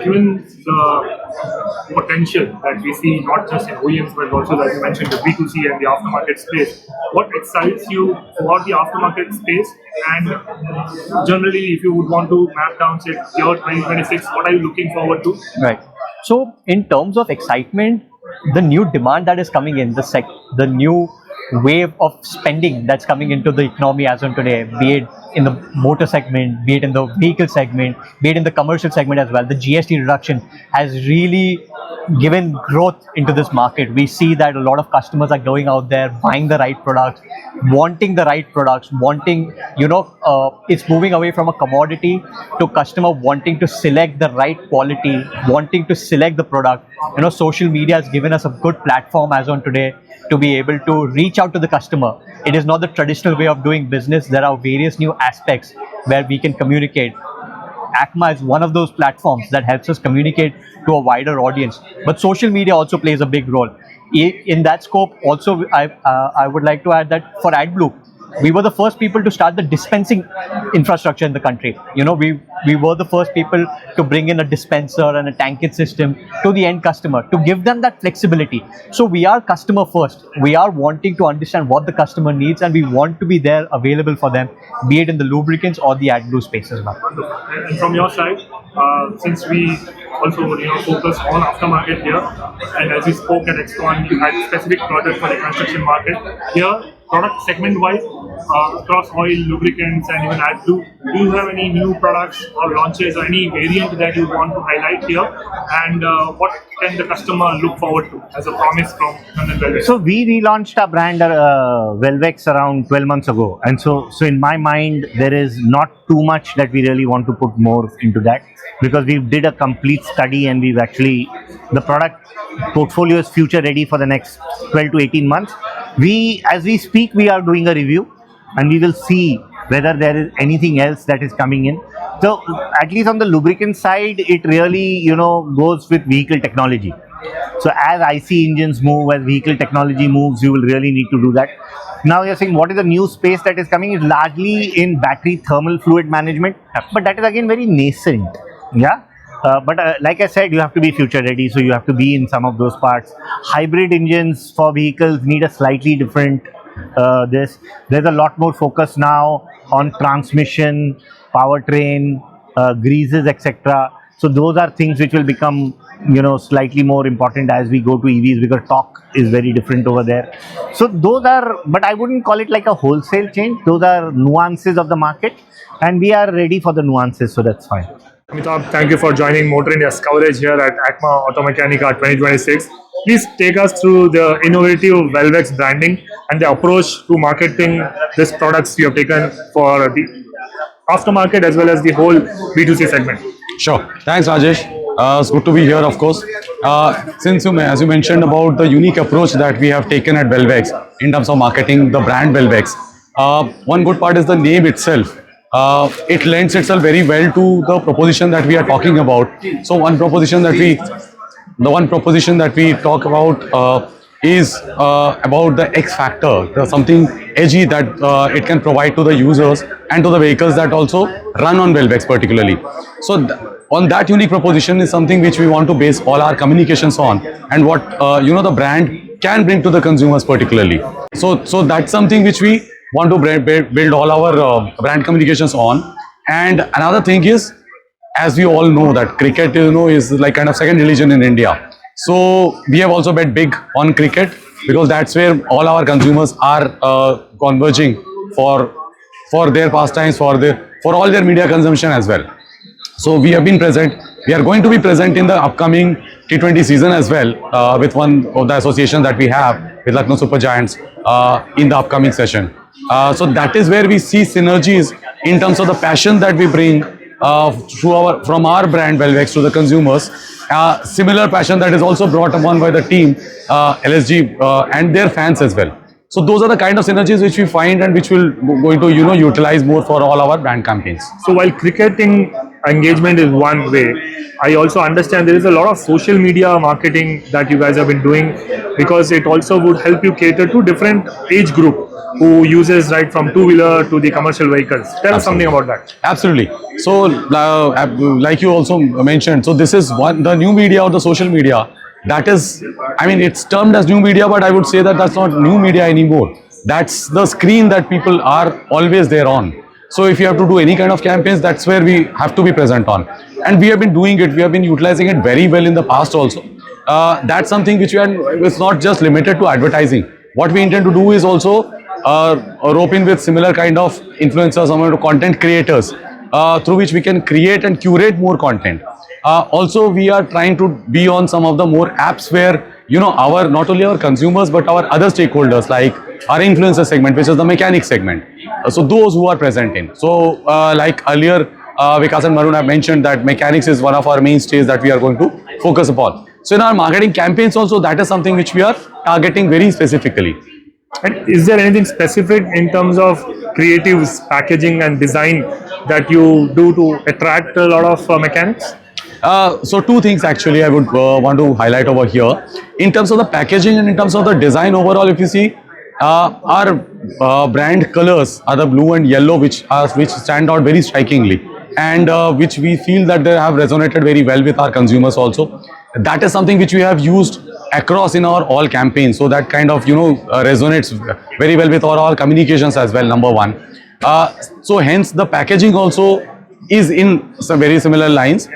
given the potential that we see not just in OEMs but also, like you mentioned, the B2C and the aftermarket space, what excites you about the aftermarket space? And generally, if you would want to map down, say, year 2026, what are you looking forward to? Right. So, in terms of excitement, the new demand that is coming in, the new wave of spending that's coming into the economy as on today, be it in the motor segment, be it in the vehicle segment, be it in the commercial segment as well, the GST reduction has really given growth into this market. We see that a lot of customers are going out there, buying the right products, wanting the right products, wanting, it's moving away from a commodity to customer wanting to select the right quality, wanting to select the product. Social media has given us a good platform as on today to be able to reach out to the customer. It is not the traditional way of doing business. There are various new aspects where we can communicate. ACMA is one of those platforms that helps us communicate to a wider audience. But social media also plays a big role. In that scope, also, I would like to add that for AdBlue, we were the first people to start the dispensing infrastructure in the country. We were the first people to bring in a dispenser and a tankage system to the end customer to give them that flexibility. So we are customer first. We are wanting to understand what the customer needs, and we want to be there available for them, be it in the lubricants or the AdBlue space as well. And from your side, since we also focus on aftermarket here, and as we spoke at Expo, you had specific projects for the construction market here. Product segment-wise, across oil, lubricants, and even AdBlue, do you have any new products or launches or any variant that you want to highlight here? And what can the customer look forward to as a promise from Velvex? So we relaunched our brand Velvex around 12 months ago, and so in my mind there is not too much that we really want to put more into that, because we did a complete study and we've actually, the product portfolio is future ready for the next 12 to 18 months. As we speak, we are doing a review and we will see whether there is anything else that is coming in. So at least on the lubricant side, it really goes with vehicle technology. So as IC engines move, as vehicle technology moves, you will really need to do that. Now you're saying what is the new space that is coming? Is largely in battery thermal fluid management, but that is again very nascent. Yeah. But like I said, you have to be future ready, so you have to be in some of those parts. Hybrid engines for vehicles need a slightly different there's a lot more focus now on transmission, powertrain, greases, etc. So those are things which will become slightly more important as we go to EVs, because torque is very different over there. So those are, but I wouldn't call it like a wholesale change. Those are nuances of the market, and we are ready for the nuances, so that's fine. Amitabh, thank you for joining Motorindia's coverage here at ACMA Automechanika 2026. Please take us through the innovative Velvex branding and the approach to marketing these products you have taken for the aftermarket as well as the whole B2C segment. Sure. Thanks, Rajesh. It's good to be here, of course. Since as you mentioned about the unique approach that we have taken at Velvex in terms of marketing the brand Velvex, one good part is the name itself. It lends itself very well to the proposition that we are talking about. So one proposition that we talk about is about the X factor, something edgy that it can provide to the users and to the vehicles that also run on Velvex particularly. So on that unique proposition is something which we want to base all our communications on, and what the brand can bring to the consumers particularly. So that's something which we want to build all our brand communications on. And another thing is, as we all know, that cricket is like kind of second religion in India. So we have also bet big on cricket, because that's where all our consumers are converging for their pastimes, for all their media consumption as well. So we have been present. We are going to be present in the upcoming T20 season as well, with one of the associations that we have with Lucknow Super Giants in the upcoming session. So that is where we see synergies in terms of the passion that we bring from our brand Velvex to the consumers. Similar passion that is also brought upon by the team LSG and their fans as well. So those are the kind of synergies which we find and which we'll going to utilize more for all our brand campaigns. So while cricketing engagement is one way. I also understand there is a lot of social media marketing that you guys have been doing, because it also would help you cater to different age group who uses right from two-wheeler to the commercial vehicles. Tell us something about that. Absolutely. So, like you also mentioned, so this is the new media or the social media. That is, I mean, it's termed as new media, but I would say that that's not new media anymore. That's the screen that people are always there on. So if you have to do any kind of campaigns, that's where we have to be present on. And we have been doing it. We have been utilizing it very well in the past also. That's something which it's not just limited to advertising. What we intend to do is also rope in with similar kind of influencers or content creators through which we can create and curate more content. Also, we are trying to be on some of the more apps where, you know, our not only our consumers but our other stakeholders, like our influencer segment, which is the mechanic segment. So those who are present in. So like earlier, Vikas and Varun have mentioned that mechanics is one of our mainstays that we are going to focus upon. So in our marketing campaigns also, that is something which we are targeting very specifically. And is there anything specific in terms of creatives, packaging and design that you do to attract a lot of mechanics? So two things actually I would want to highlight over here. In terms of the packaging and in terms of the design overall, if you see, our brand colors are the blue and yellow, which stand out very strikingly, and which we feel that they have resonated very well with our consumers also. That is something which we have used across in our all campaigns, so that kind of, you know, resonates very well with our communications as well, number one. So hence the packaging also is in some very similar lines.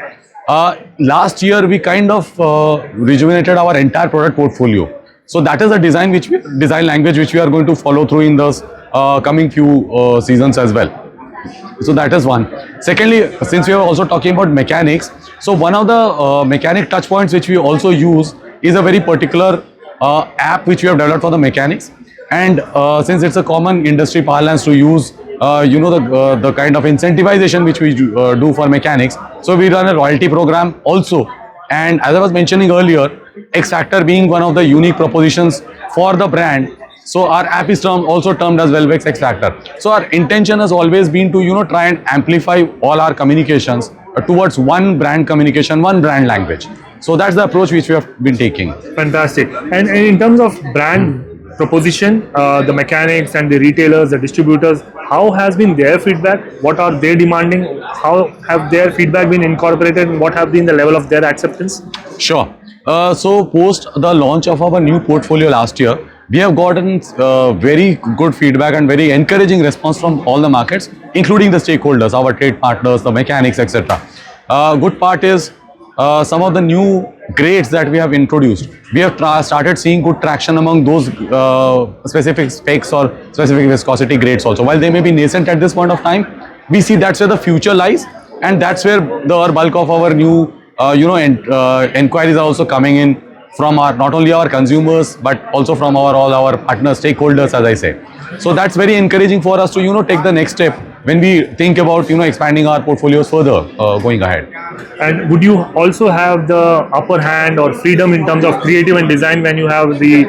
Last year we kind of rejuvenated our entire product portfolio. So that is a design language which we are going to follow through in those coming few seasons as well. So that is one. Secondly, since we are also talking about mechanics, so one of the mechanic touch points which we also use is a very particular app which we have developed for the mechanics. And since it's a common industry parlance to use, you know, the kind of incentivization which we do for mechanics. So we run a royalty program also. And as I was mentioning earlier, X Factor being one of the unique propositions for the brand. So our app is also termed as Velvex X Factor. So our intention has always been to, you know, try and amplify all our communications towards one brand communication, one brand language. So that's the approach which we have been taking. Fantastic. And in terms of brand proposition, the mechanics and the retailers, the distributors, how has been their feedback? What are they demanding? How have their feedback been incorporated, and what have been the level of their acceptance? Sure. So post the launch of our new portfolio last year, we have gotten very good feedback and very encouraging response from all the markets, including the stakeholders, our trade partners, the mechanics, etc. Good part is some of the new grades that we have introduced. We have started seeing good traction among those specific specs or specific viscosity grades also. While they may be nascent at this point of time, we see that's where the future lies, and that's where the bulk of our new inquiries are also coming in from our, not only our consumers but also from all our partner stakeholders, as I say. So that's very encouraging for us to, you know, take the next step when we think about, you know, expanding our portfolios further going ahead. And would you also have the upper hand or freedom in terms of creative and design when you have the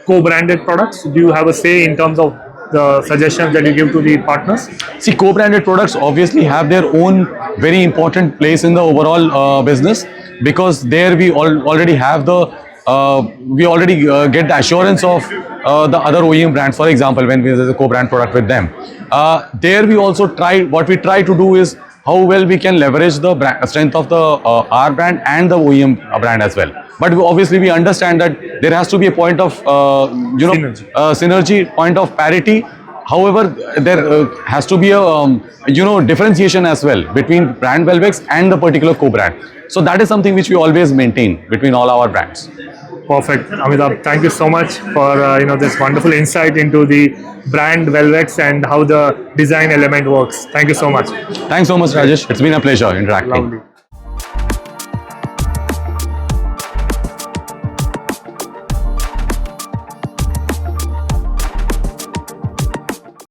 co-branded products? Do you have a say in terms of the suggestions that you give to the partners? See, co-branded products obviously have their own very important place in the overall business, because there we already have the we already get the assurance of the other OEM brands. For example, when there's a co-brand product with them, there we also what we try to do is how well we can leverage the strength of the our brand and the OEM brand as well. But obviously we understand that there has to be a point of synergy, point of parity. However, there has to be a differentiation as well between brand Velvex and the particular co-brand. So that is something which we always maintain between all our brands. Perfect, Amitabh. Thank you so much for this wonderful insight into the brand Velvex and how the design element works. Thank you so much. Thanks so much, Rajesh. It's been a pleasure interacting. Lovely.